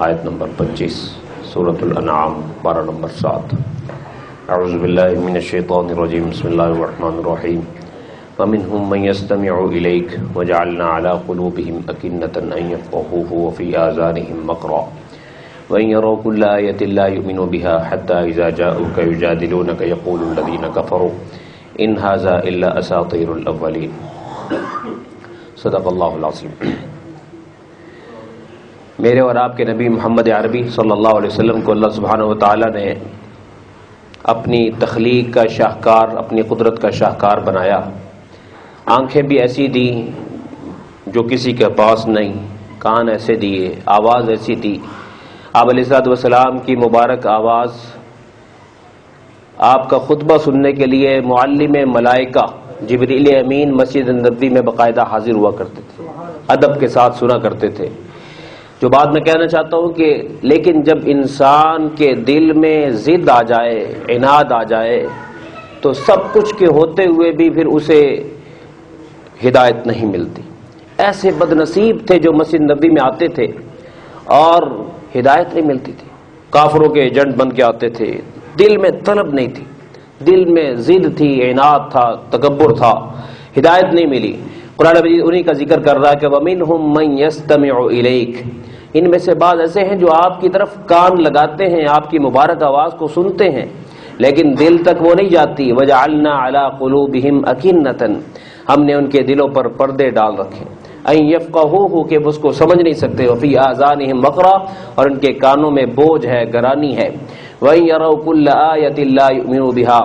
آیت نمبر 25 سورۃ الانعام پارہ نمبر 7 اعوذ باللہ من الشیطان الرجیم بسم اللہ الرحمن الرحیم ومنهم من يستمع إليك وجعلنا على قلوبهم أكنة أن يفقهوه وفي آذانهم وقرا وإن يروا كل آية لا يؤمنوا بها حتى إذا جاءوك يجادلونك يقول الذين كفروا إن هذا إلا أساطير الأولين صدق اللہ العظیم۔ میرے اور آپ کے نبی محمد عربی صلی اللہ علیہ وسلم کو اللہ سبحانہ و تعالی نے اپنی تخلیق کا شاہکار، اپنی قدرت کا شاہکار بنایا۔ آنکھیں بھی ایسی دی جو کسی کے پاس نہیں، کان ایسے دیے، آواز ایسی دی۔ آپ علیہ الصلوۃ والسلام کی مبارک آواز آپ کا خطبہ سننے کے لیے معلم ملائکہ جبریل امین مسجد نبوی میں باقاعدہ حاضر ہوا کرتے تھے، ادب کے ساتھ سنا کرتے تھے۔ جو بات میں کہنا چاہتا ہوں کہ لیکن جب انسان کے دل میں ضد آ جائے، عناد آ جائے، تو سب کچھ کے ہوتے ہوئے بھی پھر اسے ہدایت نہیں ملتی۔ ایسے بد نصیب تھے جو مسجد نبوی میں آتے تھے اور ہدایت نہیں ملتی تھی، کافروں کے ایجنٹ بن کے آتے تھے، دل میں طلب نہیں تھی، دل میں ضد تھی، عناد تھا، تکبر تھا، ہدایت نہیں ملی۔ قرآن مجید انہی کا ذکر کر رہا ہے کہ وَمِنْهُمْ مَنْ يَسْتَمِعُ إِلَيْكَ، ان میں سے بعض ایسے ہیں جو آپ کی طرف کان لگاتے ہیں، آپ کی مبارک آواز کو سنتے ہیں، لیکن دل تک وہ نہیں جاتی۔ وَجَعَلْنَا عَلَىٰ قُلُوبِهِمْ أَكِنَّةً، ہم نے ان کے دلوں پر پردے ڈال رکھے، أَن يَفْقَهُوهُ کہ اس کو سمجھ نہیں سکتے، وَفِي آذَانِهِمْ وَقْرًا اور ان کے کانوں میں بوجھ ہے، گرانی ہے۔ وَإِن يَرَوْا كُلَّ آيَةٍ لَا يُؤْمِنُوا بِهَا،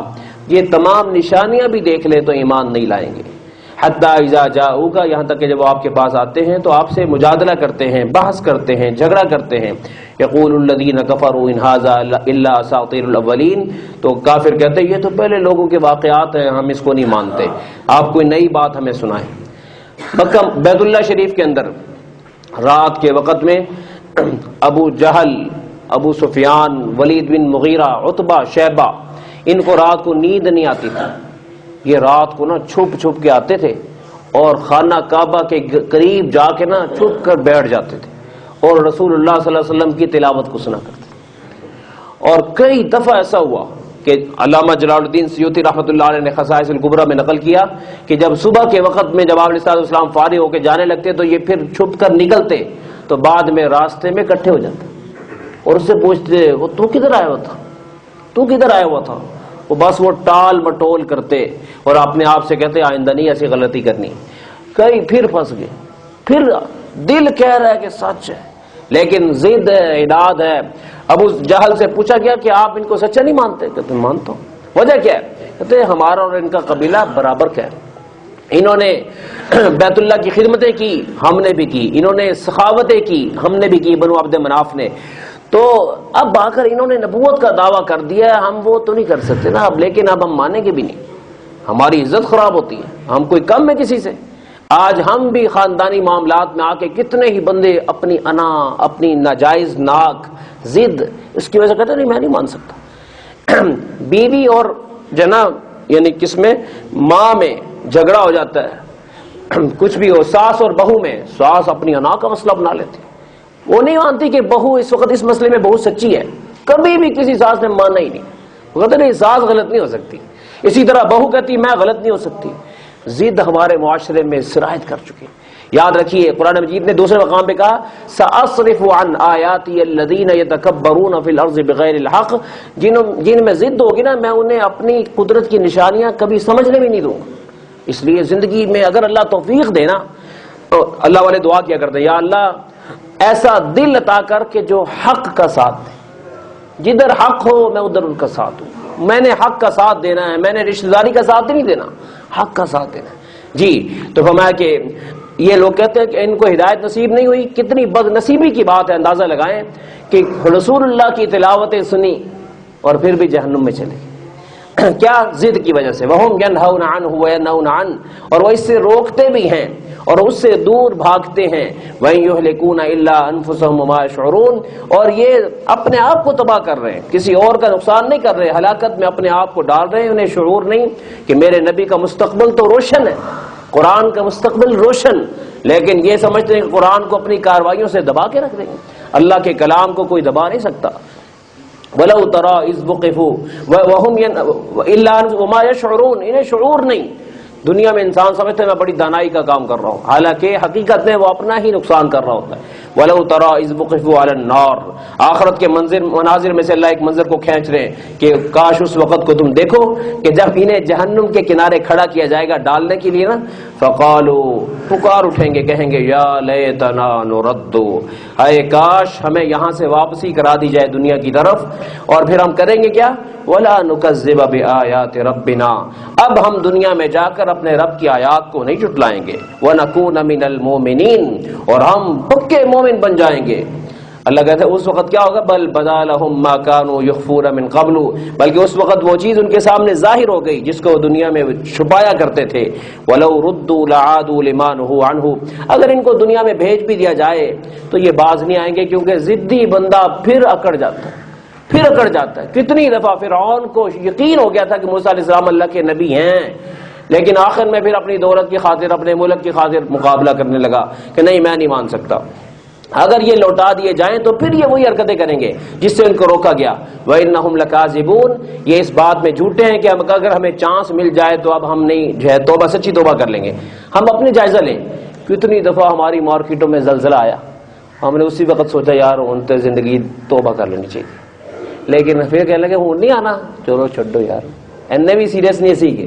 یہ تمام نشانیاں بھی دیکھ لیں تو ایمان نہیں لائیں گے۔ حتی اذا جاؤک، یہاں تک کہ جب وہ آپ کے پاس آتے ہیں تو آپ سے مجادلہ کرتے ہیں، بحث کرتے ہیں، جھگڑا کرتے ہیں۔ یقول الذین کفروا ان ھذا الا اساطیر الاولین، تو کافر کہتے ہیں یہ تو پہلے لوگوں کے واقعات ہیں، ہم اس کو نہیں مانتے، آپ کوئی نئی بات ہمیں سنائیں۔ مکہ بیت اللہ شریف کے اندر رات کے وقت میں ابو جہل، ابو سفیان، ولید بن مغیرہ، عتبہ، شیبہ، ان کو رات کو نیند نہیں آتی تھی۔ یہ رات کو نا چھپ چھپ کے آتے تھے اور خانہ کعبہ کے قریب جا کے نا چھپ کر بیٹھ جاتے تھے اور رسول اللہ صلی اللہ علیہ وسلم کی تلاوت کو سنا کرتے تھے۔ اور کئی دفعہ ایسا ہوا کہ علامہ جلال الدین سیوطی رحمۃ اللہ علیہ نے خصائص الکبریٰ میں نقل کیا کہ جب صبح کے وقت میں جب آپ علیہ السلام فارغ ہو کے جانے لگتے تو یہ پھر چھپ کر نکلتے، تو بعد میں راستے میں اکٹھے ہو جاتے اور اس سے پوچھتے وہ تو کدھر آیا ہوا تھا، تو کدھر آیا ہوا تھا؟ بس وہ ٹال مٹول کرتے اور اپنے آپ سے کہتے آئندہ نہیں ایسی غلطی کرنی۔ کئی پھر پھنس گئے، پھر دل کہہ رہا ہے کہ سچ ہے لیکن ضد ہے، عناد ہے۔ ابو جہل سے پوچھا گیا کہ آپ ان کو سچا نہیں مانتے؟ کہتے مانتا ہوں۔ وجہ کیا ہے؟ کہتے ہمارا اور ان کا قبیلہ برابر کا ہے، انہوں نے بیت اللہ کی خدمتیں کی، ہم نے بھی کی، انہوں نے سخاوتیں کی، ہم نے بھی کی، بنو عبد مناف نے۔ تو اب آ کر انہوں نے نبوت کا دعویٰ کر دیا ہے، ہم وہ تو نہیں کر سکتے نا اب، لیکن اب ہم مانیں گے بھی نہیں، ہماری عزت خراب ہوتی ہے، ہم کوئی کم ہے کسی سے۔ آج ہم بھی خاندانی معاملات میں آ کے کتنے ہی بندے اپنی انا، اپنی ناجائز ناک ضد، اس کی وجہ کہتے نہیں میں نہیں مان سکتا۔ بیوی اور جناب یعنی کس میں ماں میں جھگڑا ہو جاتا ہے، کچھ بھی ہو، ساس اور بہو میں، ساس اپنی انا کا مسئلہ بنا لیتی، وہ نہیں مانتی کہ بہو اس وقت اس مسئلے میں بہت سچی ہے، کبھی بھی کسی ساس نے مانا ہی نہیں، وہ کہتے نہیں ساس غلط نہیں ہو سکتی، اسی طرح بہو کہتی میں غلط نہیں ہو سکتی۔ ضد ہمارے معاشرے میں سرایت کر چکی۔ یاد رکھیے قرآن مجید نے دوسرے مقام پہ کہا سأصرف عن آیاتی الذین یتکبرون فی الارض بغیر الحق، جن میں ضد ہوگی نا میں انہیں اپنی قدرت کی نشانیاں کبھی سمجھنے بھی نہیں دوں گا۔ اس لیے زندگی میں اگر اللہ توفیق دے نا تو اللہ والے دعا کیا کرتے ہیں یا اللہ ایسا دل عطا کر کے جو حق کا ساتھ دے، جدھر حق ہو میں ادھر ان کا ساتھ ہوں، میں نے حق کا ساتھ دینا ہے، میں نے رشتہ داری کا ساتھ نہیں دینا، حق کا ساتھ دینا ہے۔ جی تو فرمایا کہ یہ لوگ کہتے ہیں کہ ان کو ہدایت نصیب نہیں ہوئی، کتنی بد نصیبی کی بات ہے، اندازہ لگائیں کہ رسول اللہ کی تلاوتیں سنی اور پھر بھی جہنم میں چلے کیا ضد کی وجہ سے۔ وَهُمْ يَنْهَوْنَ عَنْهُ وَيَنْهَوْنَ عَنْهُ، اور وہ اس سے روکتے بھی ہیں اور اس سے دور بھاگتے ہیں۔ وَإِن يُهْلِكُونَ إِلَّا أَنفُسَهُمْ وَمَا يَشْعُرُونَ، اور یہ اپنے آپ کو تباہ کر رہے ہیں، کسی اور کا نقصان نہیں کر رہے، ہلاکت میں اپنے آپ کو ڈال رہے ہیں، انہیں شعور نہیں کہ میرے نبی کا مستقبل تو روشن ہے، قرآن کا مستقبل روشن، لیکن یہ سمجھتے ہیں کہ قرآن کو اپنی کاروائیوں سے دبا کے رکھ دیں گے۔ اللہ کے کلام کو کوئی دبا نہیں سکتا. وَلَوْ تَرَىٰ إِذْ وُقِفُوا وَهُمْ إِلَّا وَمَا يَشْعُرُونَ، انہیں شعور نہیں. دنیا میں انسان سمجھتے ہیں میں بڑی دانائی کا کام کر رہا ہوں، حالانکہ حقیقت میں وہ اپنا ہی نقصان کر رہا ہوتا ہے. وَلَوْ تَرَىٰ إِذْ وُقِفُوا عَلَى النَّارِ، آخرت کے مناظر میں سے اللہ ایک منظر کو کھینچ رہے ہیں کہ کاش اس وقت کو تم دیکھو کہ جب انہیں جہنم کے کنارے کھڑا کیا جائے گا ڈالنے کے لیے نا، فَقَالُوا، پکار اٹھیں گے، کہیں گے یا لیتنا نرد، اے کاش ہمیں یہاں سے واپسی کرا دی جائے دنیا کی طرف، اور پھر ہم کریں گے کیا؟ وَلَا نُكَذِّبَ بِآيَاتِ رَبِّنَا، اب ہم دنیا میں جا کر اپنے رب کی آیات کو نہیں جھٹلائیں گے. وَنَكُونَ مِنَ الْمُؤْمِنِينَ، اور ہم پکے مومن بن جائیں گے. اللہ کہتے ہیں اس وقت کیا ہوگا؟ بل بدا لهم ما كانوا يخفون من قبل، بلکہ اس وقت وہ چیز ان کے سامنے ظاہر ہو گئی جس کو وہ دنیا میں چھپایا کرتے تھے. ولو ردوا لعادوا لما نهوا عنه، اگر ان کو دنیا میں بھیج بھی دیا جائے تو یہ باز نہیں آئیں گے، کیونکہ ضدی بندہ پھر اکڑ جاتا ہے، پھر اکڑ جاتا ہے. کتنی دفعہ فرعون کو یقین ہو گیا تھا کہ موسیٰ علیہ السلام اللہ کے نبی ہیں، لیکن آخر میں پھر اپنی دولت کی خاطر، اپنے ملک کی خاطر مقابلہ کرنے لگا کہ نہیں میں نہیں مان سکتا. اگر یہ لوٹا دیے جائیں تو پھر یہ وہی حرکتیں کریں گے جس سے ان کو روکا گیا. وَإِنَّهُمْ لَكَاذِبُونَ، یہ اس بات میں جھوٹے ہیں کہ اگر ہمیں چانس مل جائے تو اب ہم نہیں جو ہے توبہ، سچی توبہ کر لیں گے. ہم اپنے جائزہ لیں، کتنی دفعہ ہماری مارکیٹوں میں زلزلہ آیا، ہم نے اسی وقت سوچا یار انتے زندگی توبہ کر لینی چاہیے، لیکن پھر کہنے لگے ہوں نہیں آنا، چلو چھڈو یار، انہیں بھی سیریس نہیں سیکھے.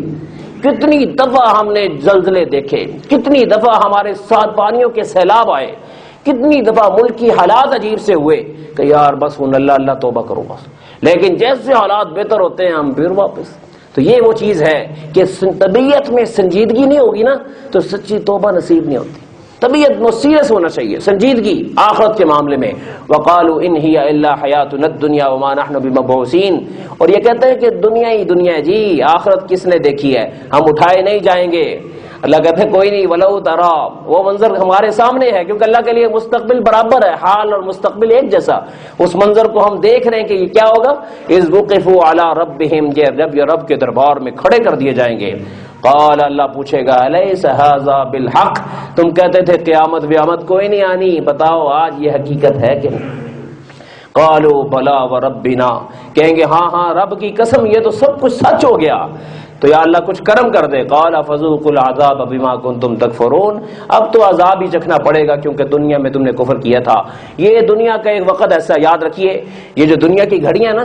کتنی دفعہ ہم نے زلزلے دیکھے، کتنی دفعہ ہمارے ساتھ پانیوں کے سیلاب آئے، کتنی دفعہ ملک کی حالات عجیب سے ہوئے کہ یار بس ہوں اللہ اللہ توبہ کرو بس، لیکن جیسے حالات بہتر ہوتے ہیں ہم پھر واپس. تو یہ وہ چیز ہے کہ طبیعت میں سنجیدگی نہیں ہوگی نا تو سچی توبہ نصیب نہیں ہوتی. طبیعت میں سیریس ہونا چاہیے، سنجیدگی آخرت کے معاملے میں. وَقَالُوا إِنْ هِيَ إِلَّا حَيَاتُنَا الدُّنْيَا وَمَا نَحْنُ بِمَبْعُوثِينَ، اور یہ کہتے ہیں کہ دنیا ہی دنیا جی، آخرت کس نے دیکھی ہے، ہم اٹھائے نہیں جائیں گے. اللہ کہتے ہیں کوئی نہیں، وَلَوْ تَرَىٰ، وہ منظر ہمارے سامنے ہے، کیونکہ اللہ کے لیے مستقبل برابر ہے، حال اور مستقبل ایک جیسا. اس منظر کو ہم دیکھ رہے ہیں کہ یہ کیا ہوگا. اِذْ وُقِفُوا عَلَىٰ رَبِّهِمْ، جب یہ رب کے دربار میں کھڑے کر دیے جائیں گے. قال، اللہ پوچھے گا أَلَيْسَ هَٰذَا بِالْحَقِّ، تم کہتے تھے قیامت بیامت کوئی نہیں آنی، بتاؤ آج یہ حقیقت ہے کہ نہیں. قالوا بلا وربنا، کہیں گے ہاں ہاں رب کی قسم یہ تو سب کچھ سچ ہو گیا، تو یا اللہ کچھ کرم کر دے. قال فذوقوا العذاب بما كنتم تکفرون، اب تو عذاب ہی چکھنا پڑے گا کیونکہ دنیا میں تم نے کفر کیا تھا. یہ دنیا کا ایک وقت ایسا یاد رکھیے، یہ جو دنیا کی گھڑیاں نا،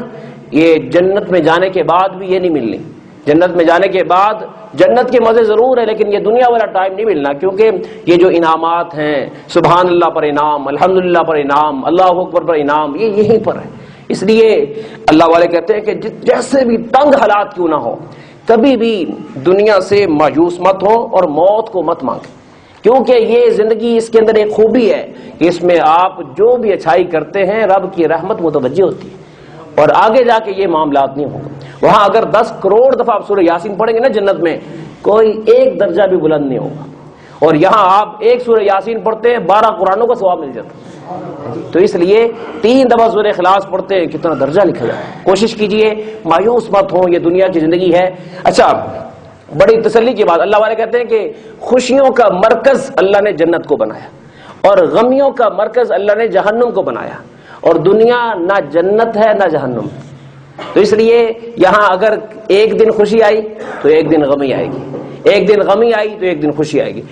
یہ جنت میں جانے کے بعد بھی یہ نہیں ملنی. جنت میں جانے کے بعد جنت کے مزے ضرور ہے، لیکن یہ دنیا والا ٹائم نہیں ملنا، کیونکہ یہ جو انعامات ہیں، سبحان اللہ پر انعام، الحمدللہ پر انعام، اللہ اکبر پر انعام، یہ یہیں پر ہے. اس لیے اللہ والے کہتے ہیں کہ جیسے بھی تنگ حالات کیوں نہ ہو، کبھی بھی دنیا سے مایوس مت ہو اور موت کو مت مانگیں، کیونکہ یہ زندگی، اس کے اندر ایک خوبی ہے کہ اس میں آپ جو بھی اچھائی کرتے ہیں رب کی رحمت متوجہ ہوتی ہے، اور آگے جا کے یہ معاملات نہیں ہوں گے. وہاں اگر 10 کروڑ دفعہ آپ سورہ یاسین پڑھیں گے نا جنت میں، کوئی ایک درجہ بھی بلند نہیں ہوگا. اور یہاں آپ ایک سورہ یاسین پڑھتے ہیں 12 قرآنوں کا ثواب مل جاتا ہے. تو اس لیے 3 دفعہ سورہ اخلاص پڑھتے ہیں، کتنا درجہ لکھا جائے. کوشش کیجئے، مایوس مت ہوں، یہ دنیا کی زندگی ہے. اچھا، بڑی تسلی کی بات، اللہ والے کہتے ہیں کہ خوشیوں کا مرکز اللہ نے جنت کو بنایا اور غمیوں کا مرکز اللہ نے جہنم کو بنایا، اور دنیا نہ جنت ہے نہ جہنم. تو اس لیے یہاں اگر ایک دن خوشی آئی تو ایک دن غمی آئے گی، ایک دن غمی آئی تو ایک دن خوشی آئے گی،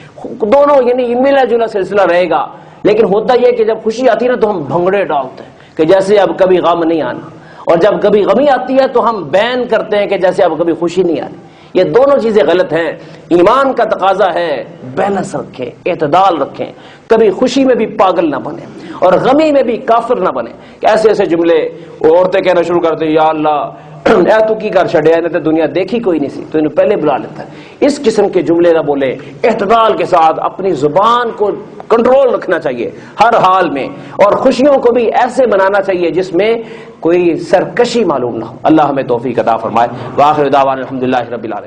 دونوں یعنی ملا جلا سلسلہ رہے گا. لیکن ہوتا یہ کہ جب خوشی آتی ہے نا تو ہم بھنگڑے ڈالتے ہیں کہ جیسے اب کبھی غم نہیں آنا، اور جب کبھی غمی آتی ہے تو ہم بین کرتے ہیں کہ جیسے اب کبھی خوشی نہیں آنی. یہ دونوں چیزیں غلط ہیں. ایمان کا تقاضا ہے بیلنس رکھیں، اعتدال رکھیں، کبھی خوشی میں بھی پاگل نہ بنے اور غمی میں بھی کافر نہ بنے. ایسے ایسے جملے عورتیں کہنا شروع کرتے ہیں، یا اللہ اے تو کی کر چھڑے نے تو دنیا دیکھی کوئی نہیں سی، تو انہیں پہلے بلا لیتا ہے. اس قسم کے جملے نہ بولے، اعتدال کے ساتھ اپنی زبان کو کنٹرول رکھنا چاہیے ہر حال میں، اور خوشیوں کو بھی ایسے بنانا چاہیے جس میں کوئی سرکشی معلوم نہ ہو. اللہ ہمیں توفیق عطا فرمائے. وآخر دعوانا الحمدللہ رب العالمین.